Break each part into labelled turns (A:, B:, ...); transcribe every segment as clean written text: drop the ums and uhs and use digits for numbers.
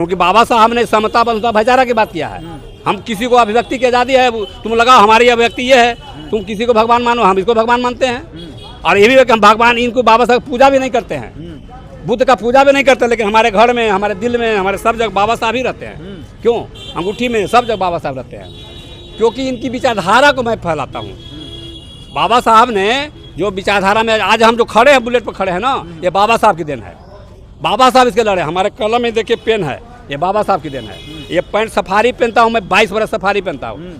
A: क्योंकि बाबा साहब ने समता बंधुता भाईचारा की बात किया है। हम किसी को अभिव्यक्ति की आज़ादी है, तुम लगाओ हमारी अभिव्यक्ति ये है, तुम किसी को भगवान मानो, हम इसको भगवान मानते हैं। और ये भी है कि हम भगवान इनको बाबा साहब पूजा भी नहीं करते हैं, बुद्ध का पूजा भी नहीं करते, लेकिन हमारे घर में, हमारे दिल में, हमारे सब जगह बाबा साहब ही रहते हैं। क्यों? अंगूठी में सब जगह बाबा साहब रहते हैं, क्योंकि इनकी विचारधारा को मैं फैलाता हूँ। बाबा साहब ने जो विचारधारा में आज हम जो खड़े हैं, बुलेट पर खड़े हैं ना, ये बाबा साहब की देन है। बाबा साहब इसके लड़े। हमारे कलम में देखिए पेन है, ये बाबा साहब की देन है। ये पैंट सफारी पहनता हूँ मैं, 22 बरस सफारी पहनता हूँ।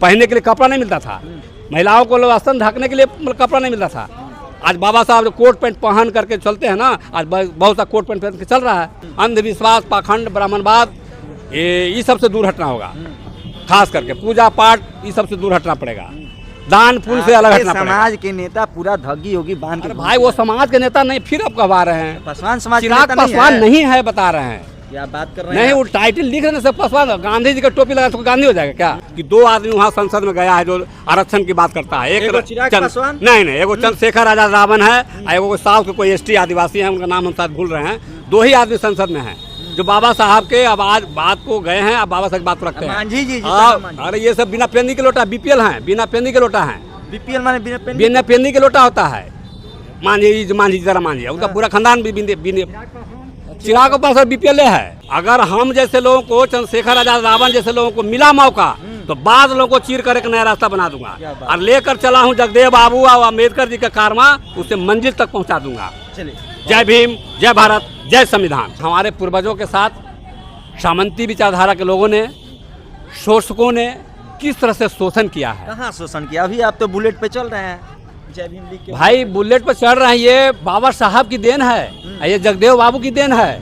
A: पहनने के लिए कपड़ा नहीं मिलता था, महिलाओं को आसन ढकने के लिए कपड़ा नहीं मिलता था। आज बाबा साहब जो कोट पैंट पहन करके चलते हैं ना, आज बहुत सा कोट पैंट पहन के चल रहा है। अंधविश्वास, पाखंड, ब्राह्मणवाद, ये सब से दूर हटना होगा। खास करके पूजा पाठ, ये सब से दूर हटना पड़ेगा। दान पुण्य से अलग हटना पड़ेगा।
B: समाज के नेता पूरा धग्गी होगी बांध के।
A: भाई वो समाज के नेता नहीं, फिर अब कहवा रहे हैं
B: पासवान समाज के
A: चिराग
B: नेता
A: पासवान नहीं है, बता रहे हैं।
B: क्या बात कर रहे हैं?
A: नहीं, वो टाइटल लिख रहे हैं सब पासवान। गांधी जी का टोपी लगा तो गांधी हो जाएगा क्या? कि दो आदमी वहाँ संसद में गया है जो आरक्षण की बात करता है।
B: एगो चिराग पासवान?
A: नहीं, एगो चंद्रशेखर आजाद रावण है, एगो साउथ के कोई ST आदिवासी है, उनका नाम हम शायद भूल रहे हैं। दो ही आदमी संसद में हैं जो बाबा साहब के अब आज बात को गए हैं, अब बाबा साहब बात रखते हैं।
B: मांझी जी,
A: अरे ये सब बिना पेंदी के लोटा, BPL हैं, बिना पेंदी के लोटा हैं।
B: BPL माने
A: बिना पेंदी के लोटा होता है। मांझी जरा मांझी है, उनका पूरा खानदान भी चिराग के पास BPL है। अगर हम जैसे लोगों को, चंद्रशेखर आजाद रावण जैसे लोगों को मिला मौका, तो बाद लोगों को चीर कर एक नया रास्ता बना दूंगा और लेकर चला हूँ जगदेव बाबू और अम्बेडकर जी का कारवा, उसे मंजिल तक पहुँचा दूंगा। जय भीम, जय भारत, जय संविधान। हमारे पूर्वजों के साथ सामंती विचारधारा के लोगों ने, शोषकों ने किस तरह से शोषण किया है।
B: कहाँ शोषण किया? अभी आप तो बुलेट पे चल रहे हैं, जय भीम लिख के।
A: भाई बुलेट पर चढ़ रहे हैं, ये बाबा साहब की देन है, ये जगदेव बाबू की देन है।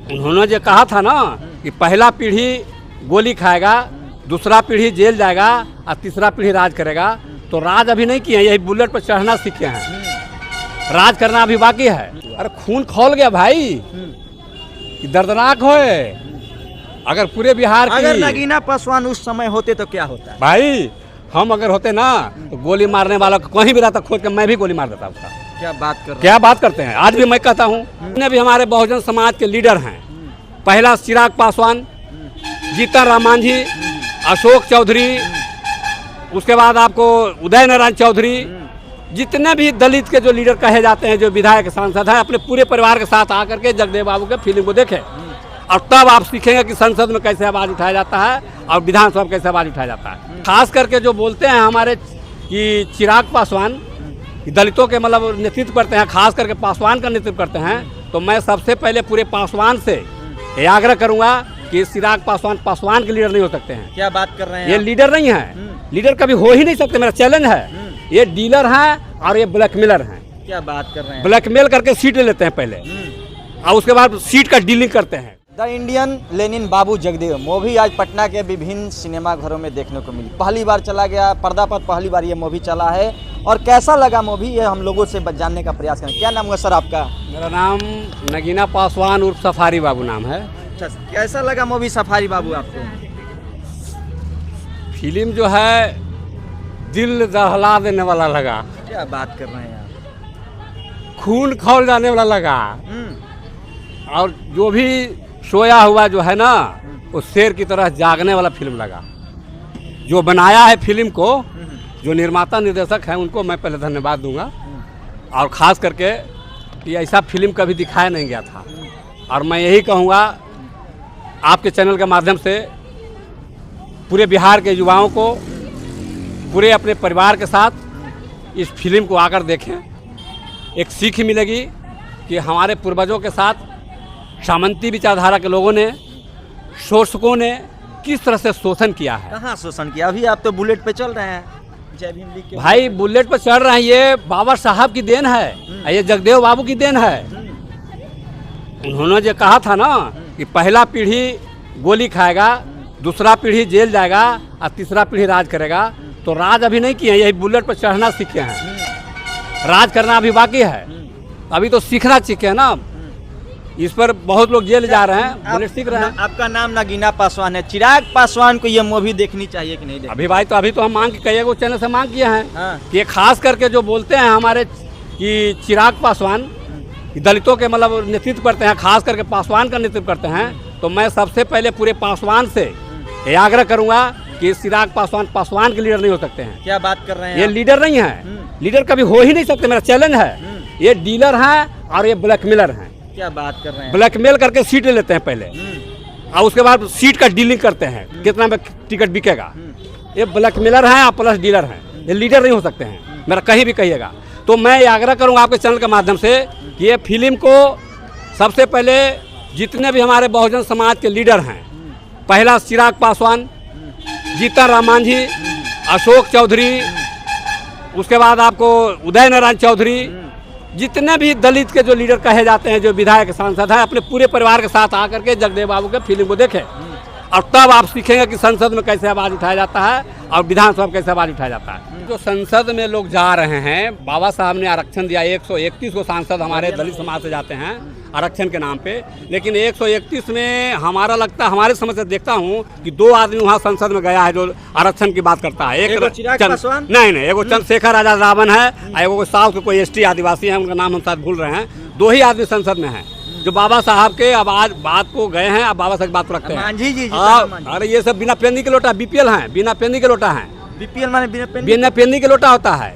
A: उन्होंने जो कहा था ना कि पहला पीढ़ी गोली खाएगा, दूसरा पीढ़ी जेल जाएगा और तीसरा पीढ़ी राज करेगा, तो राज अभी नहीं किए, यही बुलेट पर चढ़ना सीखे हैं। राज करना अभी बाकी है। अरे खून खौल गया भाई, कि दर्दनाक होए। अगर पूरे बिहार की,
B: अगर नगीना पासवान उस समय होते तो क्या होता है?
A: भाई हम अगर होते ना, तो गोली मारने वाला कहीं भी रहता खोद के मैं भी गोली मार देता उसका।
B: क्या बात कर रहे हैं?
A: क्या बात करते हैं? आज भी मैं कहता हूँ, जितने भी हमारे बहुजन समाज के लीडर हैं, पहला चिराग पासवान, जीतन राम मांझी, अशोक चौधरी, उसके बाद आपको उदय नारायण चौधरी, जितने भी दलित के जो लीडर कहे जाते हैं, जो विधायक सांसद हैं, अपने पूरे परिवार के साथ आकर के जगदेव बाबू के फिल्म को देखें, और तब आप सीखेंगे कि संसद में कैसे आवाज़ उठाया जाता है और विधानसभा में कैसे आवाज़ उठाया जाता है। खास करके जो बोलते हैं हमारे कि चिराग पासवान दलितों के मतलब नेतृत्व करते हैं, खास करके पासवान का नेतृत्व करते हैं, तो मैं सबसे पहले पूरे पासवान से ये आग्रह करूंगा कि चिराग पासवान के लीडर नहीं हो सकते हैं।
B: क्या बात कर रहे हैं?
A: ये लीडर नहीं है, लीडर कभी हो ही नहीं सकते। मेरा चैलेंज है, ये डीलर हैं और ये ब्लैकमेलर हैं।
B: क्या बात कर रहे हैं?
A: ब्लैकमेल करके सीट ले लेते हैं पहले, और उसके बाद सीट का डीलिंग करते हैं।
B: The Indian Lenin Babu Jagdev movie आज पटना के विभिन्न सिनेमा घरों में देखने को मिली। पहली बार चला गया पर्दा पर, पहली बार ये मूवी चला है, और कैसा लगा मूवी ये हम लोगों से जानने का प्रयास करें। क्या नाम हुआ सर आपका?
A: मेरा नाम नगीना पासवान उर्फ सफारी बाबू नाम है।
B: अच्छा, कैसा लगा मूवी सफारी बाबू आपको?
A: फिल्म जो है दिल दहला देने वाला लगा।
B: क्या बात कर रहे हैं आप?
A: खून खौल जाने वाला लगा, और जो भी सोया हुआ जो है ना, वो शेर की तरह जागने वाला फिल्म लगा। जो बनाया है फिल्म को, जो निर्माता निर्देशक हैं, उनको मैं पहले धन्यवाद दूंगा। और ख़ास करके ये ऐसा फिल्म कभी दिखाया नहीं गया था, और मैं यही कहूँगा आपके चैनल के माध्यम से पूरे बिहार के युवाओं को, पूरे अपने परिवार के साथ इस फिल्म को आकर देखें। एक सीख मिलेगी कि हमारे पूर्वजों के साथ सामंती विचारधारा के लोगों ने, शोषकों ने किस तरह से शोषण किया है।
B: कहाँ शोषण किया? अभी आप तो बुलेट पे चल रहे हैं, जय भीम लिख के।
A: भाई बुलेट पर चढ़ रहे हैं, ये बाबा साहब की देन है, ये जगदेव बाबू की देन है। उन्होंने जो कहा था ना कि पहला पीढ़ी गोली खाएगा, दूसरा पीढ़ी जेल जाएगा और तीसरा पीढ़ी राज करेगा, तो राज अभी नहीं किए, यही बुलेट पर चढ़ना सीखे हैं। राज करना अभी बाकी है, अभी तो सीखना सीखे ना। इस पर बहुत लोग जेल जा रहे हैं, बुलेट सीख रहे हैं।
B: आपका नाम नगीना पासवान है, चिराग पासवान को ये मूवी देखनी चाहिए कि नहीं?
A: अभी भाई तो अभी तो हम मांग के कई चैनल से मांग किए हैं
B: हाँ।
A: कि खास करके जो बोलते हैं हमारे कि चिराग पासवान कि दलितों के मतलब नेतृत्व करते हैं, खास करके पासवान का नेतृत्व करते हैं, तो मैं सबसे पहले पूरे पासवान से ये आग्रह करूंगा कि चिराग पासवान के लीडर नहीं हो सकते हैं।
B: क्या बात कर रहे हैं
A: ये
B: आप?
A: लीडर नहीं है, लीडर कभी हो ही नहीं सकते, मेरा चैलेंज है। ये डीलर हैं और ये ब्लैकमेलर हैं।
B: क्या बात कर रहे हैं?
A: ब्लैकमेल करके सीट ले लेते हैं पहले और उसके बाद सीट का डीलिंग करते हैं, कितना में टिकट बिकेगा। ये ब्लैकमेलर हैं और प्लस डीलर हैं, ये लीडर नहीं हो सकते हैं, मेरा कहीं भी कहिएगा। तो मैं ये आग्रह करूँगा आपके चैनल के माध्यम से कि ये फिल्म को सबसे पहले जितने भी हमारे बहुजन समाज के लीडर हैं, पहला चिराग पासवान, जीतन राम मांझी, अशोक चौधरी, उसके बाद आपको उदय नारायण चौधरी, जितने भी दलित के जो लीडर कहे जाते हैं, जो विधायक सांसद हैं, अपने पूरे परिवार के साथ आकर के जगदेव बाबू के फिल्म को देखें और तब आप सीखेंगे कि संसद में कैसे आवाज़ उठाया जाता है और विधानसभा में कैसे आवाज़ उठाया जाता है। जो संसद में लोग जा रहे हैं, बाबा साहब ने आरक्षण दिया, 131 को सांसद हमारे दलित समाज से जाते हैं आरक्षण के नाम पे, लेकिन 131 में हमारा लगता है, हमारे समझ से देखता हूँ कि 2 आदमी वहाँ संसद में गया है जो आरक्षण की बात करता है।
B: एक चिराग पासवान,
A: नहीं, एगो चंद्रशेखर आजाद रावण है और एगो साउथ के कोई ST आदिवासी है, उनका नाम हम शायद भूल रहे हैं। 2 ही आदमी संसद में हैं जो बाबा साहब के आवाज बात को गए हैं, अब बाबा साहब की बात को रखते हैं।
B: मांझी जी,
A: अरे ये सब बिना पेंदी के लोटा BPL हैं, बिना पेंदी के लोटा हैं।
B: BPL माने
A: बिना पेंदी के लोटा होता है।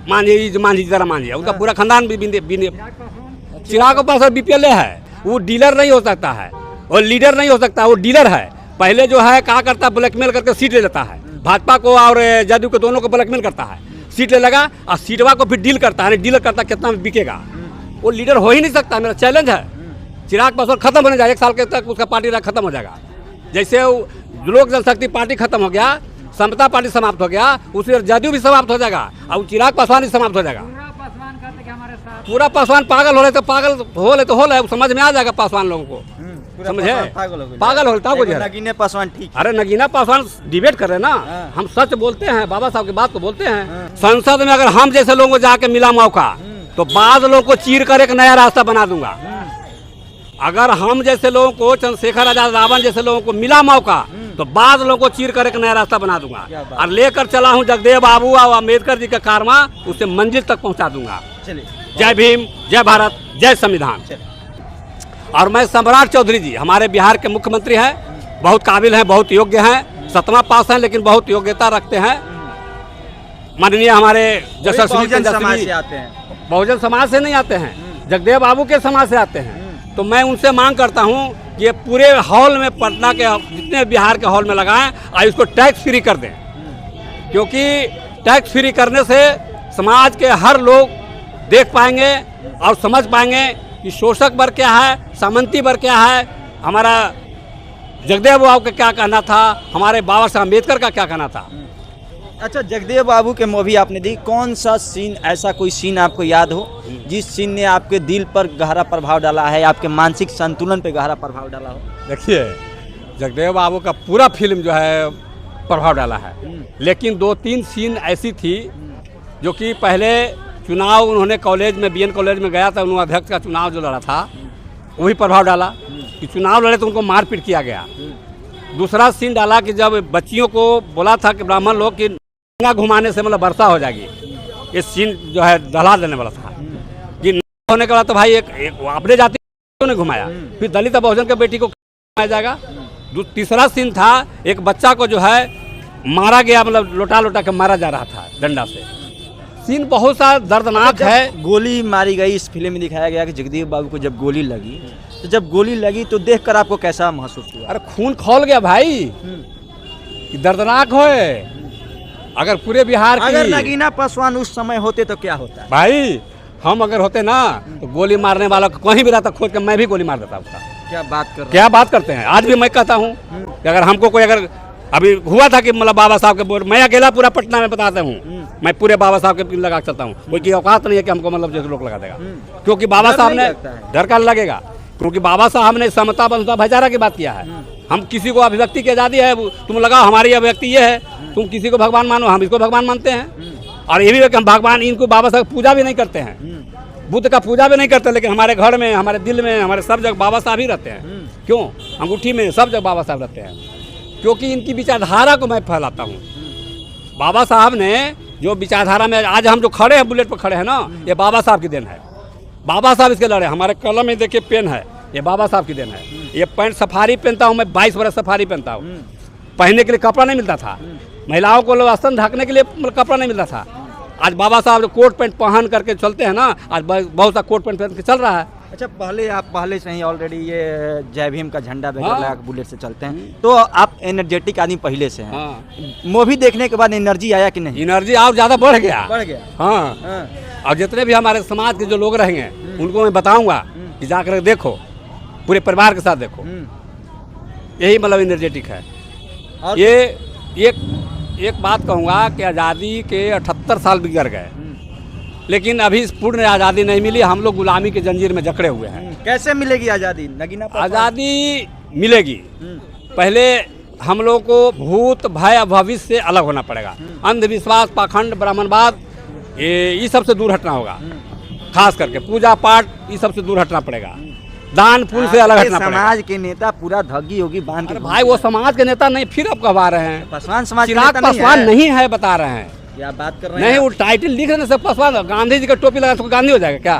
A: मांझी जरा मांझी है, उनका पूरा खानदान भी चिराग के पास BPL है। वो डीलर नहीं हो सकता है और लीडर नहीं हो सकता, वो डीलर है। पहले जो है क्या करता है, ब्लैकमेल करके सीट ले लेता है, भाजपा को और जदयू को दोनों को ब्लैकमेल करता है, सीट ले लगा और सीटवा को फिर डील करता है, डीलर करता कितना में बिकेगा। वो लीडर हो ही नहीं सकता, मेरा चैलेंज है। चिराग पासवान खत्म होने जाएगा, 1 साल के तक उसका पार्टी खत्म हो जाएगा। जैसे लोक जनशक्ति पार्टी खत्म हो गया, समता पार्टी समाप्त हो गया, उसी जदयू भी समाप्त हो जाएगा और चिराग पासवान भी समाप्त हो जाएगा। पूरा पासवान पागल हो रहे तो हो रहे, समझ में आ जाएगा पासवान लोगों को, समझे? पागल होता है।
B: नगीना पासवान ठीक,
A: अरे नगीना पासवान डिबेट कर रहे ना, हम सच बोलते हैं, बाबा साहब की बात को बोलते हैं। संसद में अगर हम जैसे लोगों को जाके मिला मौका तो बाद लोगों को चीर कर एक नया रास्ता बना दूंगा। अगर हम जैसे लोगों को, चंद्रशेखर आजाद रावण जैसे लोगों को मिला मौका तो बाद लोगों को चीर कर एक नया रास्ता बना दूंगा और लेकर चला हूं जगदेव बाबू और अम्बेडकर जी का कारवा, उसे मंजिल तक पहुंचा दूंगा। जय भीम, जय भारत, जय संविधान। और मैं सम्राट चौधरी जी हमारे बिहार के मुख्यमंत्री हैं, बहुत काबिल हैं, बहुत योग्य हैं, 7वां पास हैं लेकिन बहुत योग्यता रखते हैं। माननीय हमारे
B: बहुजन समाज से आते हैं,
A: बहुजन समाज से नहीं आते हैं, जगदेव बाबू के समाज से आते हैं। तो मैं उनसे मांग करता हूं कि ये पूरे हॉल में, पटना के जितने बिहार के हॉल में लगाएं और इसको टैक्स फ्री कर दें, क्योंकि टैक्स फ्री करने से समाज के हर लोग देख पाएंगे और समझ पाएंगे कि शोषक वर्ग क्या है, सामंती वर्ग क्या है, हमारा जगदेव बाबू का क्या कहना था, हमारे बाबा साहब अम्बेडकर का क्या कहना था।
B: अच्छा, जगदेव बाबू के मूवी आपने देखी, कौन सा सीन, ऐसा कोई सीन आपको याद हो जिस सीन ने आपके दिल पर गहरा प्रभाव डाला है, आपके मानसिक संतुलन पे गहरा प्रभाव डाला हो?
A: देखिए, जगदेव बाबू का पूरा फिल्म जो है प्रभाव डाला है, लेकिन 2-3 सीन ऐसी थी जो कि पहले चुनाव उन्होंने कॉलेज में, BN कॉलेज में गया था, उन्होंने अध्यक्ष का चुनाव जो लड़ा था वही प्रभाव डाला कि चुनाव लड़े तो उनको मारपीट किया गया। दूसरा सीन डाला कि जब बच्चियों को बोला था कि ब्राह्मण लोग कि गंगा घुमाने से मतलब वर्षा हो जाएगी, ये सीन जो है दहला देने वाला था कि होने के बाद तो भाई एक अपने जाति को ने घुमाया, फिर दलित बहुजन के बेटी को घुमाया जाएगा। तीसरा सीन था एक बच्चा को जो है मारा गया, मतलब लोटा के मारा जा रहा था डंडा से। सीन बहुत सा दर्दनाक है।
B: गोली मारी गई, इस फिल्म में दिखाया गया कि जगदेव बाबू को जब गोली लगी, तो जब गोली लगी तो देखकर आपको कैसा महसूस हुआ?
A: अरे खून खौल गया भाई, कि दर्दनाक हो। अगर पूरे बिहार की,
B: अगर नगीना पासवान उस समय होते तो क्या होता?
A: भाई हम अगर होते ना तो गोली मारने वाला को कहीं भी रहता खोद के मैं भी गोली मार देता उसका। क्या बात करते हैं। आज भी मैं कहता हूँ कि अगर हमको कोई, अगर अभी हुआ था कि मतलब बाबा साहब के, मैं अकेला पूरा पटना में बताता हूँ, मैं पूरे बाबा साहब के लगा चलता हूँ, कोई की औकात नहीं है कि हमको मतलब जैसे लोग लगा देगा, क्योंकि बाबा साहब ने, डर का लगेगा, क्योंकि बाबा साहब ने समता बंधुता भाईचारा की बात किया है। हम किसी को अभिव्यक्ति की आज़ादी है, तुम लगाओ हमारी अभिव्यक्ति ये है, तुम किसी को भगवान मानो, हम इसको भगवान मानते हैं। और ये भी है कि हम भगवान, इनको बाबा साहब पूजा भी नहीं करते हैं, बुद्ध का पूजा भी नहीं करते, लेकिन हमारे घर में, हमारे दिल में, हमारे सब जगह बाबा साहब ही रहते हैं। क्यों? अंगूठी में सब जगह बाबा साहब रहते हैं, क्योंकि इनकी विचारधारा को मैं फैलाता हूँ। बाबा साहब ने जो विचारधारा में आज हम जो खड़े हैं, बुलेट पर खड़े हैं ना, ये बाबा साहब की देन है। बाबा साहब इसके लड़े। हमारे कलम में देखिए पेन है, ये बाबा साहब की देन है। ये पैंट सफारी पहनता हूँ मैं, 22 बरस सफारी पहनता हूँ। पहनने के लिए कपड़ा नहीं मिलता था, महिलाओं को स्तन ढकने के लिए कपड़ा नहीं मिलता था। आज बाबा साहब जो कोट पैंट पहन करके चलते हैं ना, आज बहुत सा कोट पैंट पहन के चल रहा है।
B: अच्छा, आप पहले से ही ऑलरेडी ये जय भीम का झंडा वगैरह लगा के बुलेट से चलते हैं, तो आप एनर्जेटिक आदमी पहले से हैं।
A: हाँ।
B: मूवी देखने के बाद एनर्जी आया कि नहीं?
A: एनर्जी और ज़्यादा बढ़ गया। हाँ।
B: हाँ।
A: और जितने भी हमारे समाज के जो लोग रहेंगे उनको मैं बताऊंगा कि जाकर देखो, पूरे परिवार के साथ देखो। यही मतलब एनर्जेटिक है।
B: और
A: ये एक बात कहूँगा कि आज़ादी के 78 साल गुजर गए, लेकिन अभी पूर्ण आज़ादी नहीं मिली। हम लोग गुलामी के जंजीर में जकड़े हुए हैं।
B: कैसे मिलेगी आज़ादी? नगीना
A: आज़ादी मिलेगी, पहले हम लोग को भूत भय भविष्य से अलग होना पड़ेगा। अंधविश्वास, पाखंड, ब्राह्मणवाद, ये सब से दूर हटना होगा। खास करके पूजा पाठ, ये सब से दूर हटना पड़ेगा। दान पुण्य से अलग हटना पड़ेगा।
B: समाज के नेता पूरा धग्गी होगी बांध के।
A: भाई वो समाज के नेता नहीं, फिर आप कहवा रहे हैं
B: पासवान समाज के
A: चिराग
B: नेता
A: पासवान नहीं है, बता रहे हैं।
B: क्या बात कर रहे
A: नहीं,
B: हैं?
A: वो टाइटल लिख रहे हैं सब पासवान। गांधी जी का टोपी लगा तो गांधी हो जाएगा क्या?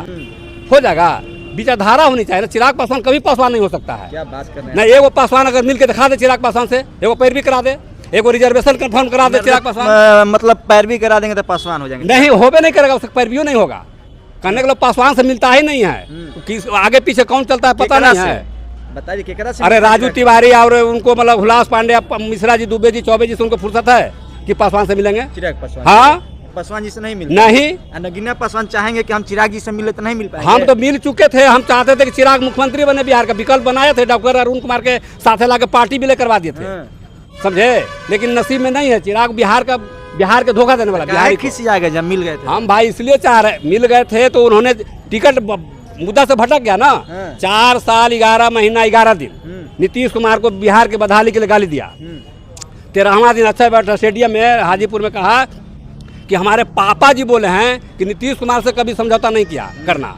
A: हो जाएगा। विचारधारा होनी चाहिए ना। चिराग पासवान कभी पासवान नहीं हो सकता है।
B: क्या बात कर रहे हैं?
A: नहीं, एगो पासवान अगर मिल के दिखा दे चिराग पासवान से, एगो पैरवी करा दे, एगो रिजर्वेशन कंफर्म करा दे चिराग पासवान,
B: मतलब पैरवी करा देंगे तो पासवान हो जाएंगे?
A: नहीं, होबे नहीं करेगा, उसका पैरवी नहीं होगा। करने के लोग पासवान से मिलता ही नहीं है। किस आगे पीछे कौन चलता है पता नहीं है।
B: बताइए केकरा से?
A: अरे राजू तिवारी और उनको मतलब हुलास पांडे, मिश्रा जी, दुबे जी, चौबे जी से उनको फुर्सत है कि पासवान से मिलेंगे?
B: चिराग पासवान?
A: हाँ,
B: पासवान जी से नहीं मिले?
A: नहीं।
B: नगीना पासवान चाहेंगे कि हम चिराग जी से मिले तो नहीं मिल पाएंगे?
A: हम तो मिल चुके थे। हम चाहते थे कि चिराग मुख्यमंत्री बने, बिहार का विकल्प बनाए थे। डॉक्टर अरुण कुमार के साथ ला के पार्टी भी ले करवा दिए थे, समझे। लेकिन नसीब में नहीं है। चिराग बिहार के धोखा देने वाला। बिहार
B: किसी आ गए जब मिल गए थे?
A: हम भाई इसलिए चाह रहे, मिल गए थे तो उन्होंने टिकट मुद्दा से भटक गया ना। 4 साल 11 महीना 11 दिन नीतीश कुमार को बिहार के बदहाली के लिए गाली दिया। 13वां दिन अच्छा बैठा स्टेडियम में हाजीपुर में कहा कि हमारे पापा जी बोले हैं कि नीतीश कुमार से कभी समझौता नहीं किया करना।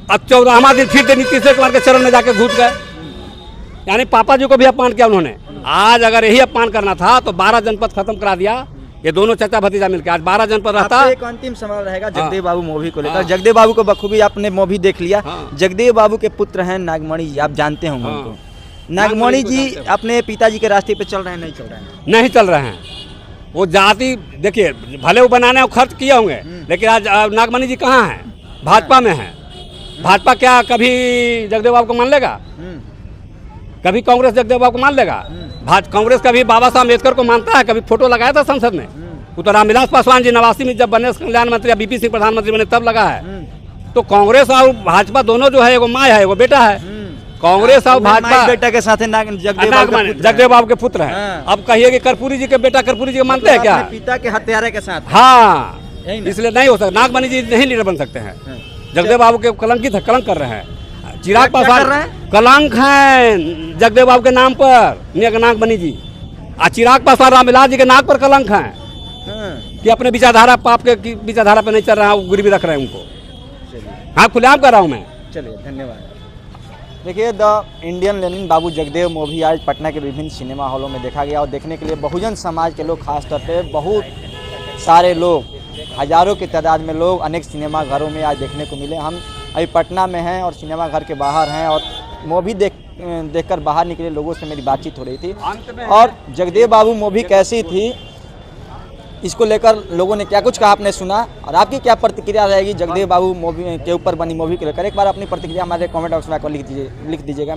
A: अब 14वां दिन फिर नीतीश कुमार के चरण में जाके घुस गए, यानी पापा जी को भी अपमान किया उन्होंने। आज अगर यही अपमान करना था तो 12 जनपद खत्म करा दिया। ये दोनों चाचा भतीजा मिलकर आज 12 जनपद रहता।
B: एक अंतिम सवाल रहेगा जगदेव बाबू मूवी को लेकर। जगदेव बाबू को बखूबी आपने मूवी देख लिया। जगदेव बाबू के पुत्र हैं नागमणि जी, आप जानते होंगे उनको। नागमणि जी अपने पिताजी के रास्ते पे चल रहे हैं? नहीं चल रहे हैं? नहीं
A: चल रहे हैं। वो जाति देखिए, भले वो बनाने को खर्च किए होंगे, लेकिन आज नागमणि जी कहाँ हैं? भाजपा में हैं। भाजपा क्या कभी जगदेव बाबू को मान लेगा? कभी कांग्रेस जगदेव बाबू को मान लेगा? कांग्रेस कभी बाबा साहब अम्बेडकर को मानता है? कभी फोटो लगाया था संसद में? वो तो रामविलास पासवान जी 89 में जब बने कल्याण मंत्री या बीपी सिंह प्रधानमंत्री बने तब लगा है। तो कांग्रेस और भाजपा दोनों जो है, एगो माँ है एगो बेटा है। कांग्रेस और भाजपा
B: बेटा के साथ
A: जगदेव बाबू के पुत्र हैं। अब कहिए कि कर्पूरी जी के बेटा कर्पूरी जी को मानते हैं क्या?
B: पिता के हत्यारे के साथ।
A: हाँ, इसलिए नहीं हो सकता। नागमणि जी नहीं लीडर बन सकते हैं। जगदेव बाबू के कलंकित है, कलंक कर रहे हैं। चिराग पासवान कलंक हैं जगदेव बाबू के नाम पर, नागमणि जी। और चिराग पासवान रामविलास जी के नाक पर कलंक हैं कि अपने विचारधारा, पाप के विचारधारा पे नहीं चल रहा है, वो गिरवी रख रहे हैं उनको। हाँ, खुलेआम कर रहा हूँ मैं।
B: चलिए, धन्यवाद। देखिए, the Indian Lenin Babu Jagdev movie आज पटना के विभिन्न सिनेमा हॉलों में देखा गया। और देखने के लिए बहुजन समाज के लोग, खासतौर पे बहुत सारे लोग, हजारों की तादाद में लोग अनेक सिनेमा घरों में आज देखने को मिले। हम अभी पटना में हैं और सिनेमा घर के बाहर हैं और मूवी देखकर बाहर निकले लोगों से मेरी बातचीत हो रही थी। और जगदेव बाबू मूवी कैसी थी, इसको लेकर लोगों ने क्या कुछ कहा आपने सुना, और आपकी क्या प्रतिक्रिया रहेगी जगदेव बाबू मूवी के ऊपर बनी मूवी को लेकर? एक बार अपनी प्रतिक्रिया हमारे कमेंट बॉक्स में लिख दीजिएगा।